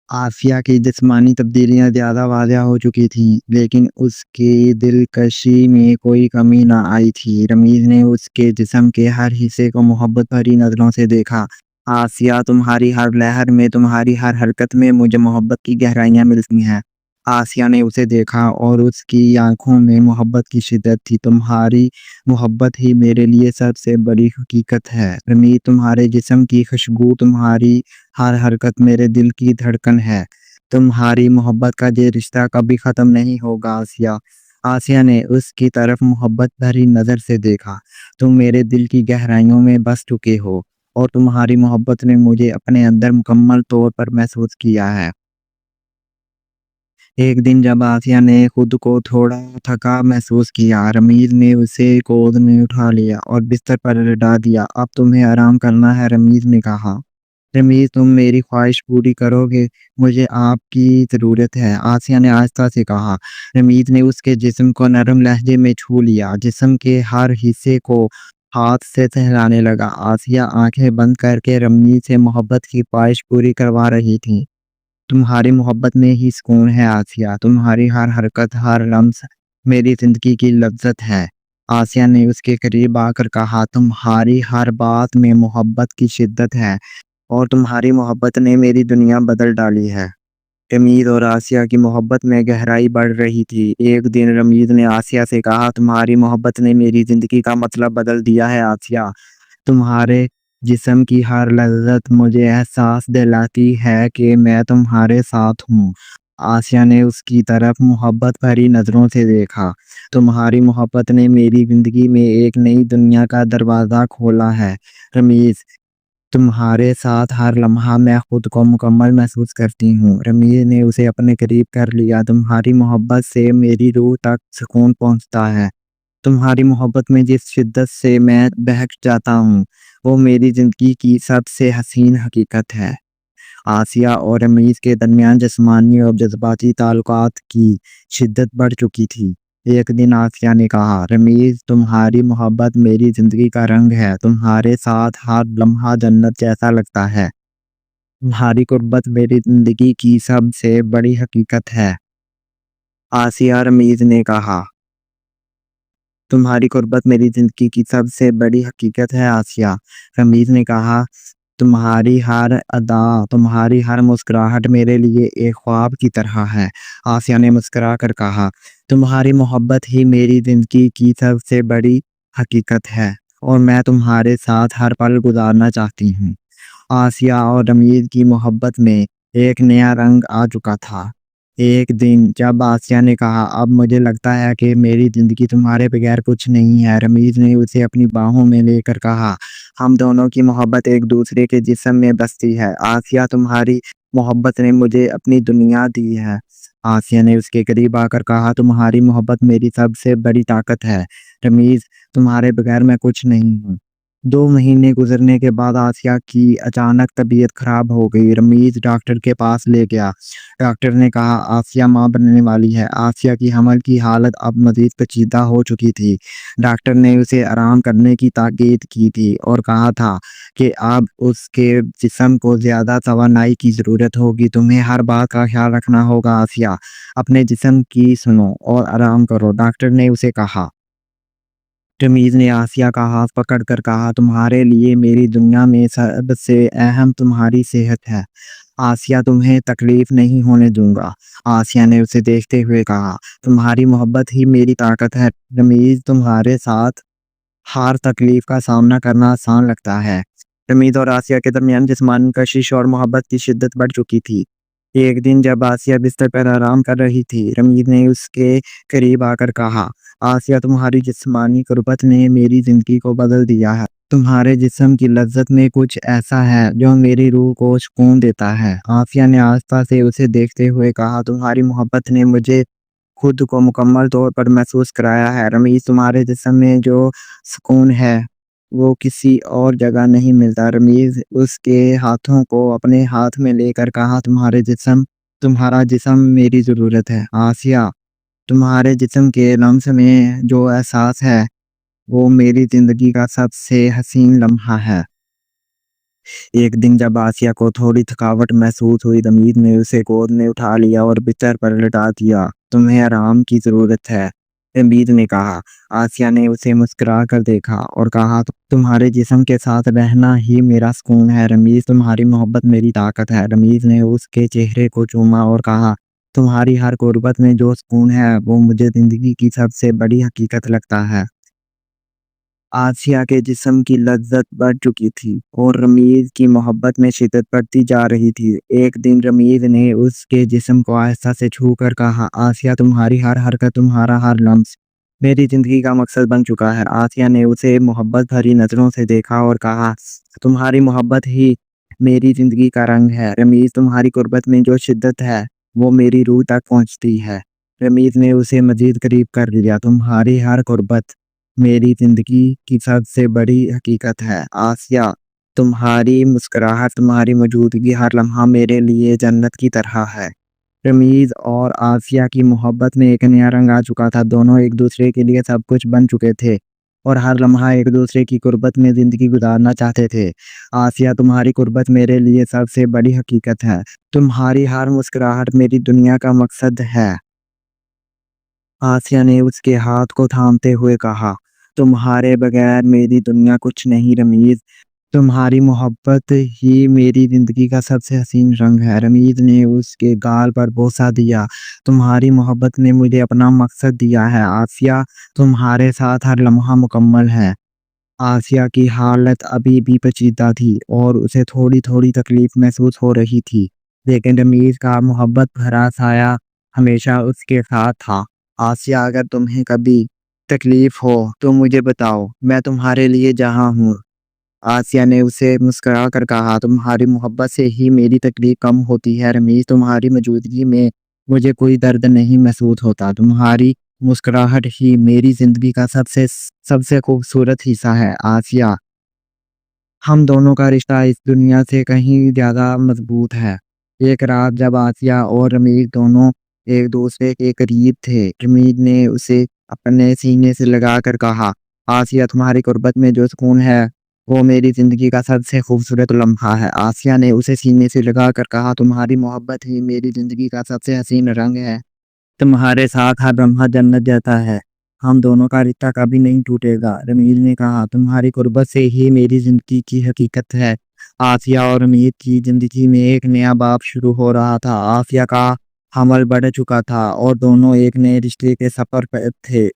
آسیہ کی جسمانی تبدیلیاں زیادہ واضح ہو چکی تھیں، لیکن اس کی دلکشی میں کوئی کمی نہ آئی تھی۔ رمیز نے اس کے جسم کے ہر حصے کو محبت بھری نظروں سے دیکھا۔ آسیہ، تمہاری ہر لہر میں، تمہاری ہر حرکت میں مجھے محبت کی گہرائیاں ملتی ہیں۔ آسیہ نے اسے دیکھا اور اس کی آنکھوں میں محبت کی شدت تھی۔ تمہاری محبت ہی میرے لیے سب سے بڑی حقیقت ہے رمیز، تمہارے جسم کی خوشبو، تمہاری ہر حرکت میرے دل کی دھڑکن ہے۔ تمہاری محبت کا یہ رشتہ کبھی ختم نہیں ہوگا آسیہ۔ آسیہ نے اس کی طرف محبت بھری نظر سے دیکھا۔ تم میرے دل کی گہرائیوں میں بس چکے ہو اور تمہاری محبت نے مجھے اپنے اندر مکمل طور پر محسوس کیا ہے۔ ایک دن جب آسیہ نے خود کو تھوڑا تھکا محسوس کیا، رمیز نے اسے گود میں اٹھا لیا اور بستر پر لٹا دیا۔ اب تمہیں آرام کرنا ہے، رمیز نے کہا۔ رمیز، تم میری خواہش پوری کرو گے؟ مجھے آپ کی ضرورت ہے، آسیہ نے آہستہ سے کہا۔ رمیز نے اس کے جسم کو نرم لہجے میں چھو لیا، جسم کے ہر حصے کو ہاتھ سے سہلانے لگا۔ آسیہ آنکھیں بند کر کے رمیز سے محبت کی خواہش پوری کروا رہی تھی۔ تمہاری محبت میں ہی سکون ہے آسیہ، تمہاری ہر حرکت، ہر لمس میری زندگی کی لذت ہے۔ آسیہ نے اس کے قریب آ کر کہا، تمہاری ہر بات میں محبت کی شدت ہے اور تمہاری محبت نے میری دنیا بدل ڈالی ہے۔ رمیز اور آسیہ کی محبت میں گہرائی بڑھ رہی تھی۔ ایک دن رمیز نے آسیہ سے کہا، تمہاری محبت نے میری زندگی کا مطلب بدل دیا ہے آسیہ۔ تمہارے جسم کی ہر لذت مجھے احساس دلاتی ہے کہ میں تمہارے ساتھ ہوں۔ آسیہ نے اس کی طرف محبت بھری نظروں سے دیکھا۔ تمہاری محبت نے میری زندگی میں ایک نئی دنیا کا دروازہ کھولا ہے رمیز، تمہارے ساتھ ہر لمحہ میں خود کو مکمل محسوس کرتی ہوں۔ رمیز نے اسے اپنے قریب کر لیا۔ تمہاری محبت سے میری روح تک سکون پہنچتا ہے۔ تمہاری محبت میں جس شدت سے میں بہک جاتا ہوں، وہ میری زندگی کی سب سے حسین حقیقت ہے۔ آسیہ اور رمیز کے درمیان جسمانی اور جذباتی تعلقات کی شدت بڑھ چکی تھی۔ ایک دن آسیہ نے کہا، رمیز، تمہاری محبت میری زندگی کا رنگ ہے، تمہارے ساتھ ہر لمحہ جنت جیسا لگتا ہے۔ تمہاری قربت میری زندگی کی سب سے بڑی حقیقت ہے۔ آسیہ، رمیز نے کہا، تمہاری قربت میری زندگی کی سب سے بڑی حقیقت ہے آسیہ۔ رمیز نے کہا، تمہاری ہر ادا، تمہاری ہر مسکراہٹ میرے لیے ایک خواب کی طرح ہے۔ آسیہ نے مسکرا کر کہا، تمہاری محبت ہی میری زندگی کی سب سے بڑی حقیقت ہے اور میں تمہارے ساتھ ہر پل گزارنا چاہتی ہوں۔ آسیہ اور رمیز کی محبت میں ایک نیا رنگ آ چکا تھا۔ ایک دن جب آسیہ نے کہا، اب مجھے لگتا ہے کہ میری زندگی تمہارے بغیر کچھ نہیں ہے، رمیز نے اسے اپنی باہوں میں لے کر کہا، ہم دونوں کی محبت ایک دوسرے کے جسم میں بستی ہے۔ آسیہ، تمہاری محبت نے مجھے اپنی دنیا دی ہے۔ آسیہ نے اس کے قریب آ کر کہا، تمہاری محبت میری سب سے بڑی طاقت ہے رمیز، تمہارے بغیر میں کچھ نہیں ہوں۔ 2 مہینے گزرنے کے بعد آسیہ کی اچانک طبیعت خراب ہو گئی۔ رمیز ڈاکٹر کے پاس لے گیا۔ ڈاکٹر نے کہا، آسیہ ماں بننے والی ہے۔ آسیہ کی حمل کی حالت اب مزید پیچیدہ ہو چکی تھی۔ ڈاکٹر نے اسے آرام کرنے کی تاکید کی تھی اور کہا تھا کہ اب اس کے جسم کو زیادہ توانائی کی ضرورت ہوگی۔ تمہیں ہر بات کا خیال رکھنا ہوگا آسیہ، اپنے جسم کی سنو اور آرام کرو، ڈاکٹر نے اسے کہا۔ رمیز نے آسیہ کا ہاتھ پکڑ کر کہا، تمہارے لیے میری دنیا میں سب سے اہم تمہاری صحت ہے۔ آسیہ، تمہیں تکلیف نہیں ہونے دوں گا، آسیہ نے اسے دیکھتے ہوئے کہا۔ تمہاری محبت ہی میری طاقت ہے رمیز، تمہارے ساتھ ہر تکلیف کا سامنا کرنا آسان لگتا ہے۔ رمیز اور آسیہ کے درمیان جسمانی کشش اور محبت کی شدت بڑھ چکی تھی۔ ایک دن جب آسیہ بستر پر آرام کر رہی تھی، رمیز نے اس کے قریب آ کر کہا، آسیہ، تمہاری جسمانی قربت نے میری زندگی کو بدل دیا ہے۔ تمہارے جسم کی لذت میں کچھ ایسا ہے جو میری روح کو سکون دیتا ہے۔ آسیہ نے آہستہ سے اسے دیکھتے ہوئے کہا، تمہاری محبت نے مجھے خود کو مکمل طور پر محسوس کرایا ہے رمیز، تمہارے جسم میں جو سکون ہے وہ کسی اور جگہ نہیں ملتا۔ رمیز اس کے ہاتھوں کو اپنے ہاتھ میں لے کر کہا، تمہارا جسم میری ضرورت ہے آسیہ، تمہارے جسم کے لمس میں جو احساس ہے وہ میری زندگی کا سب سے حسین لمحہ ہے۔ एक दिन जब आसिया को थोड़ी थकावट महसूस हुई, रमीज ने उसे गोद में उठा लिया और बिस्तर पर लिटा दिया। तुम्हें आराम की जरूरत है, रमीज ने कहा। आसिया ने उसे मुस्कुरा कर देखा और कहा, तुम्हारे जिस्म के साथ रहना ही मेरा सुकून है रमीज, तुम्हारी मोहब्बत मेरी ताकत है। रमीज ने उसके चेहरे को चूमा और कहा, तुम्हारी हर गुर्बत में जो सुकून है वो मुझे जिंदगी की सबसे बड़ी हकीकत लगता है। आसिया के जिस्म की लज्जत बढ़ चुकी थी और रमीज की मोहब्बत में शिद्दत बढ़ती जा रही थी। एक दिन रमीज ने उसके जिस्म को आहिस्ता से छू कर कहा, आसिया, तुम्हारी हर हरकत, तुम्हारा हर लम्स मेरी जिंदगी का मकसद बन चुका है। आसिया ने उसे मोहब्बत भरी नजरों से देखा और कहा, तुम्हारी मोहब्बत ही मेरी जिंदगी का रंग है रमीज, तुम्हारी गुर्बत में जो शिद्दत है वो मेरी रूह तक पहुंचती है। रमीज ने उसे मजीद करीब कर लिया, तुम्हारी हर गुर्बत मेरी जिंदगी की सबसे बड़ी हकीकत है आसिया, तुम्हारी मुस्कुराहट, तुम्हारी मौजूदगी, हर लम्हा मेरे लिए जन्नत की तरह है। रमीज और आसिया की मोहब्बत में एक नया रंग आ चुका था। दोनों एक दूसरे के लिए सब कुछ बन चुके थे और हर लम्हा एक दूसरे की गुर्बत में जिंदगी गुजारना चाहते थे। आसिया, तुम्हारी गुर्बत मेरे लिए सबसे बड़ी हकीकत है, तुम्हारी हर मुस्कुराहट मेरी दुनिया का मकसद है। आसिया ने उसके हाथ को थामते हुए कहा, तुम्हारे बगैर मेरी दुनिया कुछ नहीं रमीज, तुम्हारी मोहब्बत ही मेरी जिंदगी का सबसे हसीन रंग है। रमीज ने उसके गाल पर बोसा दिया, तुम्हारी मोहब्बत ने मुझे अपना मकसद दिया है आसिया, तुम्हारे साथ हर लम्हा मुकम्मल है। आसिया की हालत अभी भी पेचीदा थी और उसे थोड़ी थोड़ी तकलीफ महसूस हो रही थी, लेकिन रमीज का मोहब्बत भरा साया हमेशा उसके साथ था। आसिया, अगर तुम्हें कभी तकलीफ हो तो मुझे बताओ, मैं तुम्हारे लिए जहाँ हूँ। आसिया ने उसे मुस्कुरा कर कहा, तुम्हारी मोहब्बत से ही मेरी तकलीफ कम होती है रमीज, तुम्हारी मौजूदगी में मुझे कोई दर्द नहीं महसूस होता, तुम्हारी मुस्कुराहट ही मेरी जिंदगी का सबसे सबसे खूबसूरत हिस्सा है आसिया, हम दोनों का रिश्ता इस दुनिया से कहीं ज़्यादा मजबूत है। एक रात जब आसिया और रमीज दोनों एक दूसरे के करीब थे, रमीज ने उसे अपने सीने से लगा कर कहा, आसिया, तुम्हारी गुर्बत में जो सुकून है वो मेरी जिंदगी का सबसे खूबसूरत लम्हा है। आसिया ने उसे सीने से लगा कर कहा, तुम्हारी मोहब्बत ही मेरी जिंदगी का सबसे हसीन रंग है, तुम्हारे साथ हर लम्हा जन्नत जैसा है, हम दोनों का रिश्ता कभी नहीं टूटेगा। रमीज ने कहा, तुम्हारी गुर्बत से ही मेरी जिंदगी की हकीकत है। आसिया और रमीज की जिंदगी में एक नया बाब शुरू हो रहा था। आसिया का हमल बढ़ चुका था और दोनों एक नए रिश्ते के सफर पर थे।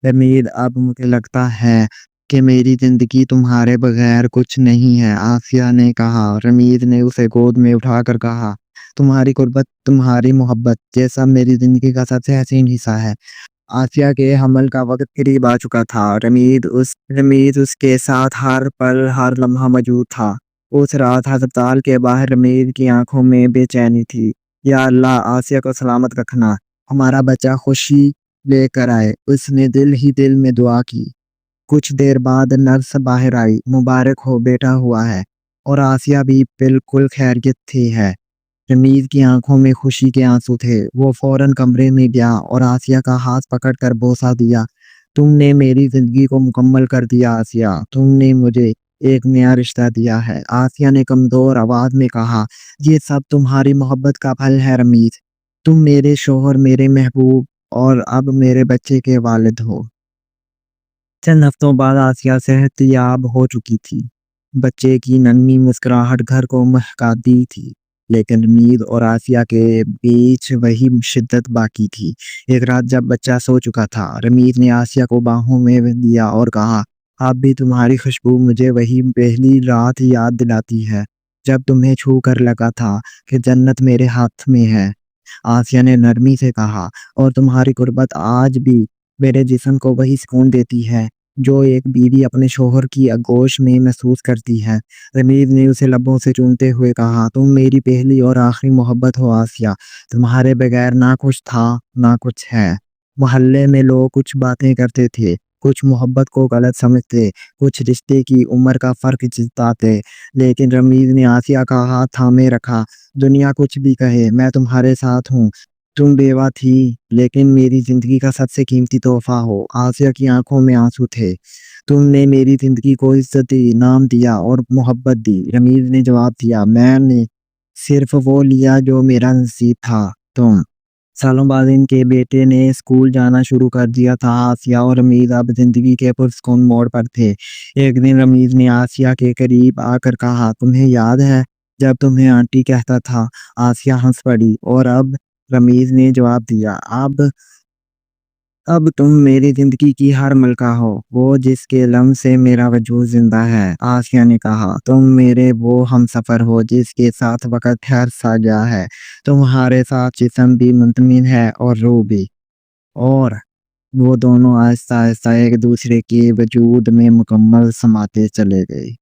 रमीज, अब मुझे लगता है कि मेरी जिंदगी तुम्हारे बगैर कुछ नहीं है, आसिया ने कहा। रमीज ने उसे गोद में उठाकर कहा, तुम्हारी गुर्बत, तुम्हारी मोहब्बत जैसा मेरी जिंदगी का सबसे हसीन हिस्सा है। आसिया के हमल का वक्त करीब आ चुका था। रमीज उसके साथ हर पल हर लम्हा मौजूद था। उस रात अस्पताल के बाहर रमीज की आंखों में बेचैनी थी। या अल्लाह, आसिया को सलामत रखना, हमारा बच्चा खुशी लेकर आए, उसने दिल ही दिल में दुआ की। कुछ देर बाद नर्स बाहर आई, मुबारक हो, बेटा हुआ है। और आसिया भी बिल्कुल खैरियत थी है। रमीज की आंखों में खुशी के आंसू थे। वो फौरन कमरे में गया और आसिया का हाथ पकड़कर बोसा दिया, तुमने मेरी जिंदगी को मुकम्मल कर दिया आसिया, तुमने मुझे एक नया रिश्ता दिया है। आसिया ने कमजोर आवाज में कहा, ये सब तुम्हारी मोहब्बत का फल है रमीज, तुम मेरे शोहर, मेरे महबूब और अब मेरे बच्चे के वालिद हो। चंद हफ्तों बाद आसिया सेहतयाब हो चुकी थी। बच्चे की नन्ही मुस्कुराहट घर को महकाती थी, लेकिन रमीज और आसिया के बीच वही शिद्दत बाकी थी। एक रात जब बच्चा सो चुका था, रमीज ने आसिया को बाहों में लिया और कहा, अब भी तुम्हारी खुशबू मुझे वही पहली रात याद दिलाती है जब तुम्हें छू कर लगा था कि जन्नत मेरे हाथ में है। आसिया ने नरमी से कहा, और तुम्हारी गुर्बत आज भी मेरे जिस्म को वही सुकून देती है जो एक बीवी अपने शोहर की आगोश में महसूस करती है। रमीज ने उसे लबों से चूमते हुए कहा, तुम मेरी पहली और आखिरी मोहब्बत हो आसिया, तुम्हारे बगैर ना कुछ था ना कुछ है। मोहल्ले में लोग कुछ बातें करते थे, कुछ मोहब्बत को गलत समझते, कुछ रिश्ते की उम्र का फर्क जताते, लेकिन रमीज ने आसिया का हाथ थामे रखा, दुनिया कुछ भी कहे, मैं तुम्हारे साथ हूँ, तुम बेवा थी लेकिन मेरी जिंदगी का सबसे कीमती तोहफा हो। आसिया की आंखों में आंसू थे। तुमने मेरी जिंदगी को इज्जत दी, नाम दिया और मोहब्बत दी। रमीज ने जवाब दिया, मैंने सिर्फ वो लिया जो मेरा नसीब था। तुम सालों बाद इनके बेटे ने स्कूल जाना शुरू कर दिया था। आसिया और रमीज अब जिंदगी के पुरस्कून मोड़ पर थे। एक दिन रमीज ने आसिया के करीब आकर कहा, तुम्हें याद है जब तुम्हें आंटी कहता था? आसिया हंस पड़ी और अब रमीज ने जवाब दिया, अब तुम मेरी जिंदगी की हर मलका हो, वो जिसके लम्ह से मेरा वजूद जिंदा है। आसिया ने कहा, तुम मेरे वो हम सफर हो जिसके साथ वक्त ठहर सा गया है। तुम्हारे साथ जिस्म भी मुतमिन है और रूह भी। और वो दोनों आहिस्ता आहिस्ता एक दूसरे के वजूद में मुकम्मल समाते चले गए।